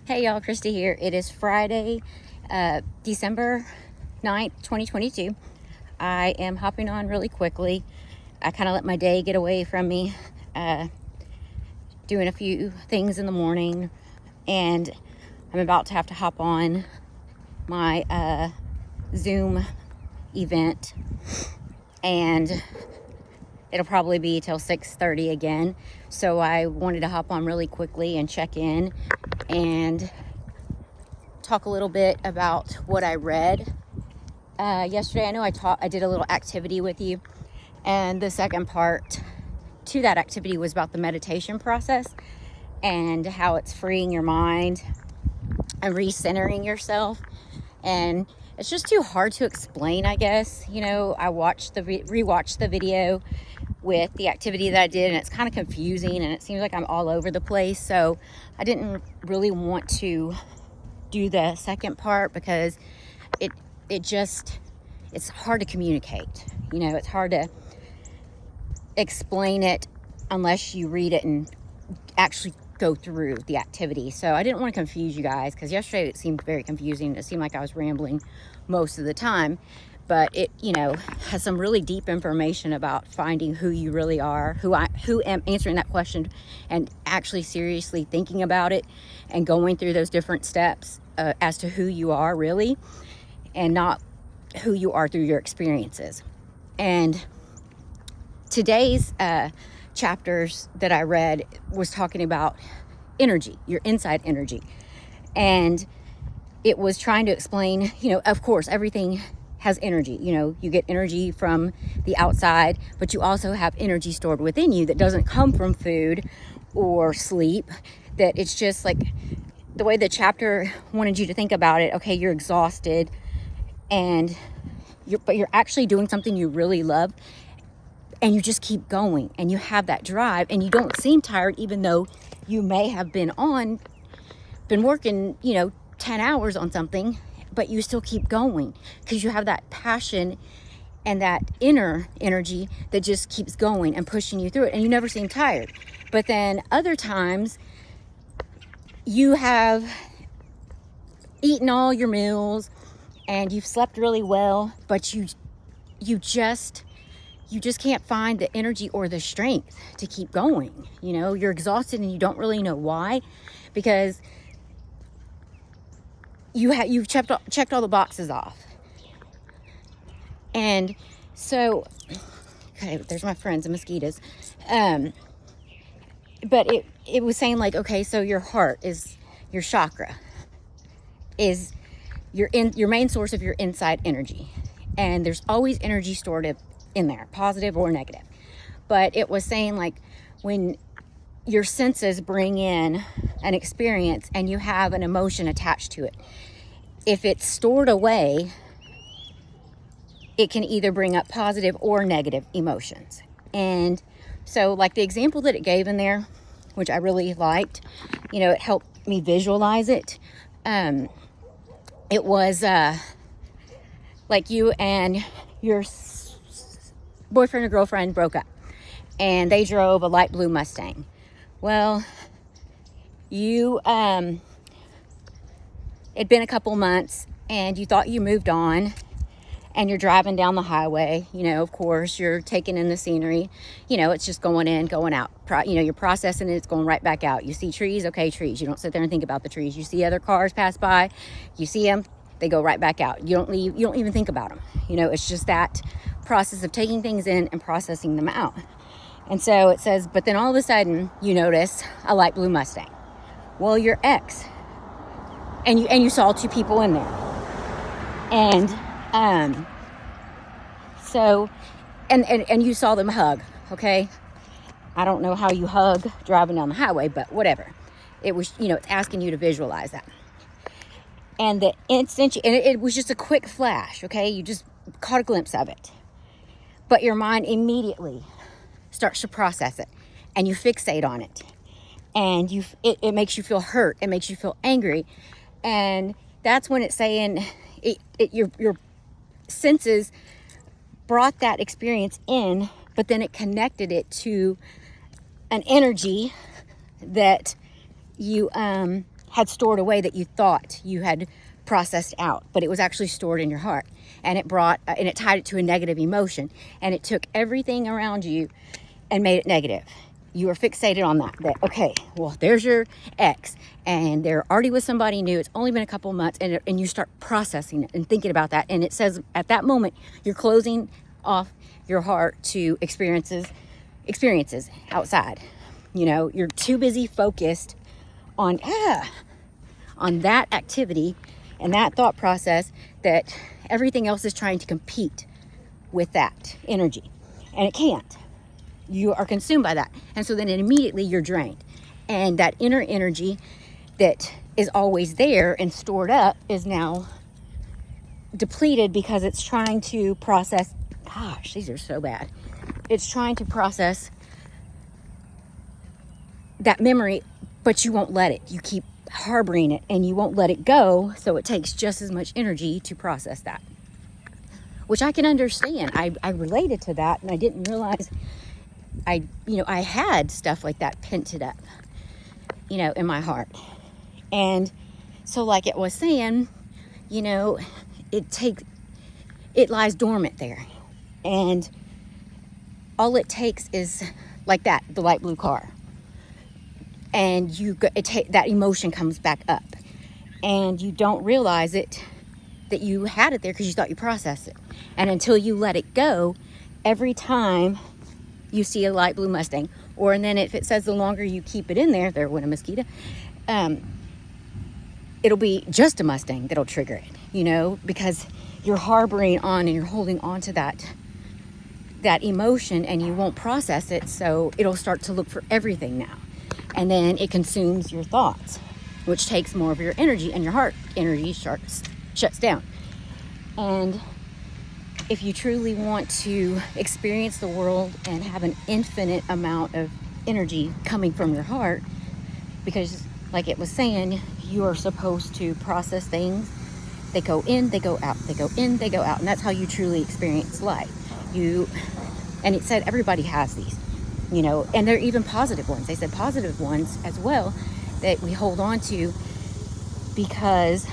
Hey y'all, Christy here. It is Friday, December 9th, 2022. I am hopping on really quickly. I kind of let my day get away from me, doing a few things in the morning, and I'm about to have to hop on my Zoom event, and it'll probably be till 6:30 again. So I wanted to hop on really quickly and check in and talk a little bit about what I read yesterday. I know I did a little activity with you, and the second part to that activity was about the meditation process and how it's freeing your mind and recentering yourself. And it's just too hard to explain, I guess. You know, I rewatched the video with the activity that I did, and it's kind of confusing and it seems like I'm all over the place. So I didn't really want to do the second part because it's hard to communicate. You know, it's hard to explain it unless you read it and actually go through the activity. So I didn't want to confuse you guys, because yesterday it seemed very confusing. It seemed like I was rambling most of the time, but it, you know, has some really deep information about finding who you really are, who am answering that question and actually seriously thinking about it and going through those different steps as to who you are really, and not who you are through your experiences. And today's chapters that I read was talking about energy, your inside energy. And it was trying to explain, you know, of course, everything has energy. You know, you get energy from the outside, but you also have energy stored within you that doesn't come from food or sleep. That it's just like the way the chapter wanted you to think about it. Okay, you're exhausted, but you're actually doing something you really love, and you just keep going, and you have that drive, and you don't seem tired, even though you may have been working, you know, 10 hours on something, but you still keep going because you have that passion and that inner energy that just keeps going and pushing you through it, and you never seem tired. But then other times you have eaten all your meals and you've slept really well, but you just can't find the energy or the strength to keep going. You know, you're exhausted and you don't really know why, because you've checked all the boxes off. And so, okay, there's my friends, the mosquitoes. But it was saying like, okay, so your heart is your chakra, is your main source of your inside energy. And there's always energy stored in there, positive or negative. But it was saying like, when your senses bring in an experience and you have an emotion attached to it, if it's stored away, it can either bring up positive or negative emotions. And so like the example that it gave in there, which I really liked, you know, it helped me visualize it. It was like you and your boyfriend or girlfriend broke up, and they drove a light blue Mustang. Well, you it'd been a couple months and you thought you moved on, and you're driving down the highway. You know, of course, you're taking in the scenery. You know, it's just going in, going out. You know, you're processing it, it's going right back out. You see trees, okay, trees. You don't sit there and think about the trees. You see other cars pass by, you see them, they go right back out. You don't even think about them. You know, it's just that process of taking things in and processing them out. And so it says, but then all of a sudden you notice a light blue Mustang. Well, your ex, and you saw two people in there. And so you saw them hug, okay? I don't know how you hug driving down the highway, but whatever. It was, you know, it's asking you to visualize that. And the instant, and it was just a quick flash, okay? You just caught a glimpse of it. But your mind immediately starts to process it, and you fixate on it. And it makes you feel hurt. It makes you feel angry. And that's when it's saying your senses brought that experience in, but then it connected it to an energy that you had stored away that you thought you had processed out, but it was actually stored in your heart. And it and it tied it to a negative emotion, and it took everything around you and made it negative. You were fixated on that, okay, well, there's your ex, and they're already with somebody new. It's only been a couple months, and you start processing it and thinking about that. And it says at that moment, you're closing off your heart to experiences outside. You know, you're too busy focused on that activity and that thought process that everything else is trying to compete with that energy, and it can't. You are consumed by that, and so then immediately you're drained, and that inner energy that is always there and stored up is now depleted because it's trying to process. Gosh, these are so bad. It's trying to process that memory, but you won't let it. You keep harboring it and you won't let it go, so it takes just as much energy to process that, which I can understand. I related to that, and I didn't realize I had stuff like that pented up, in my heart. And so, like it was saying, it lies dormant there, and all it takes is like the light blue car, and that emotion comes back up, and you don't realize it, that you had it there because you thought you processed it. And until you let it go, every time you see a light blue Mustang, and then if it says the longer you keep it in there went a mosquito, it'll be just a Mustang that'll trigger it, because you're harboring on and you're holding on to that emotion, and you won't process it, so it'll start to look for everything now. And then it consumes your thoughts, which takes more of your energy, and your heart energy shuts down. And if you truly want to experience the world and have an infinite amount of energy coming from your heart, because like it was saying, you are supposed to process things. They go in, they go out, they go in, they go out, and that's how you truly experience life. And it said everybody has these, and they're even positive ones. They said positive ones as well that we hold on to because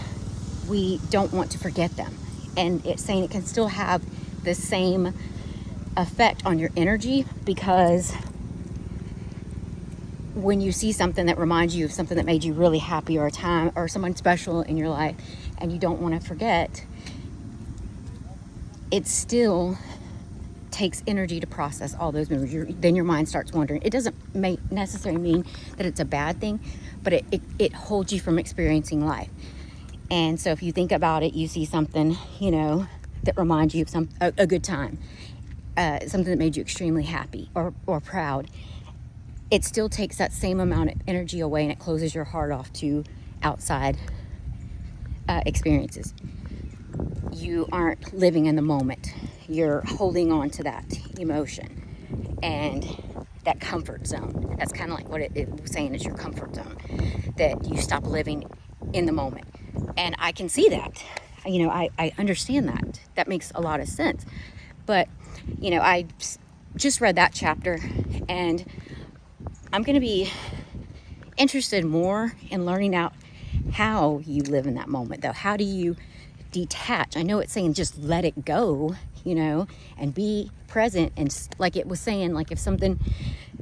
we don't want to forget them. And it's saying it can still have the same effect on your energy, because when you see something that reminds you of something that made you really happy, or a time or someone special in your life, and you don't want to forget, it still takes energy to process all those memories. Then your mind starts wandering. It doesn't necessarily mean that it's a bad thing, but it holds you from experiencing life. And so if you think about it, you see something, that reminds you of a good time, something that made you extremely happy or proud. It still takes that same amount of energy away, and it closes your heart off to outside experiences. You aren't living in the moment. You're holding on to that emotion and that comfort zone. That's kind of like what it was saying is your comfort zone, that you stop living in the moment. And I can see that. I understand that. That makes a lot of sense. But, I just read that chapter, and I'm going to be interested more in learning out how you live in that moment, though. How do you detach? I know it's saying just let it go, and be present. And like it was saying, like if something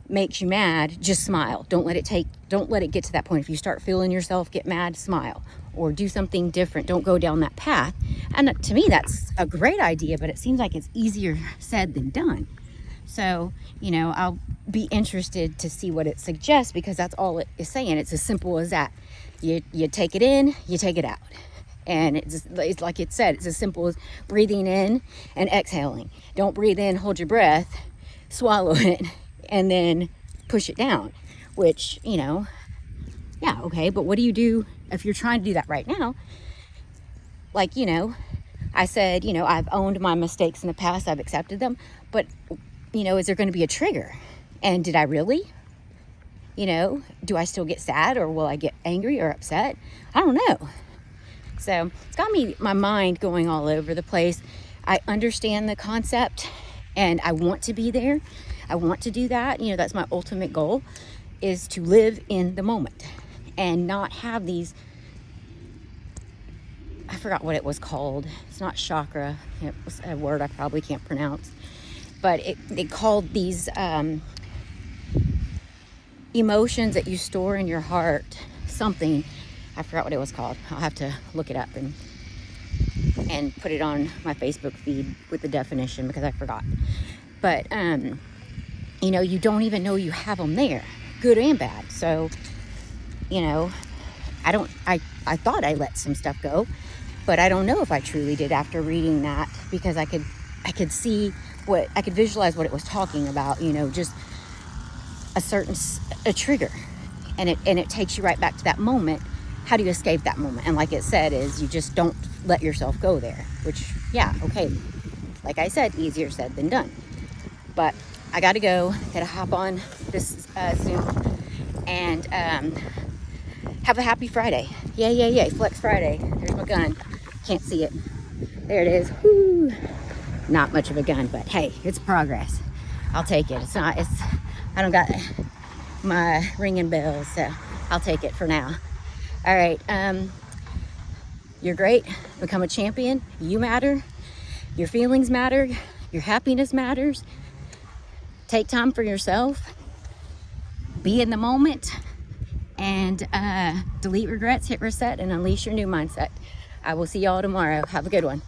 makes you mad, just smile. Don't let it get to that point. If you start feeling yourself get mad, smile, or do something different. Don't go down that path. And to me, that's a great idea, but it seems like it's easier said than done. So, I'll be interested to see what it suggests, because that's all it is saying. It's as simple as that. You take it in, you take it out. And it's like it said, it's as simple as breathing in and exhaling. Don't breathe in, hold your breath, swallow it, and then push it down, which, yeah, okay. But what do you do if you're trying to do that right now? Like, I said, I've owned my mistakes in the past. I've accepted them. But, is there going to be a trigger? And did I really? Do I still get sad, or will I get angry or upset? I don't know. So it's got my mind going all over the place. I understand the concept, and I want to be there. I want to do that. That's my ultimate goal, is to live in the moment and not have these, I forgot what it was called. It's not chakra. It was a word I probably can't pronounce. But they called these emotions that you store in your heart something. I forgot what it was called. I'll have to look it up and put it on my Facebook feed with the definition because I forgot. But, you know, you don't even know you have them there, good and bad. So, you know, I thought I let some stuff go, but I don't know if I truly did after reading that, because I could see I could visualize what it was talking about, you know, just a trigger, and it takes you right back to that moment. How do you escape that moment? And like it said, is you just don't let yourself go there, which, yeah, okay, like I said, easier said than done. But I gotta go, gotta hop on this Zoom and have a happy Friday. Yay, Flex Friday. There's my gun. Can't see it. There it is. Woo. Not much of a gun, but hey, it's progress. I'll take it. I don't got my ringing bells, so I'll take it for now. All right, you're great. Become a champion. You matter. Your feelings matter. Your happiness matters. Take time for yourself. Be in the moment, and delete regrets, hit reset, and unleash your new mindset. I will see y'all tomorrow. Have a good one.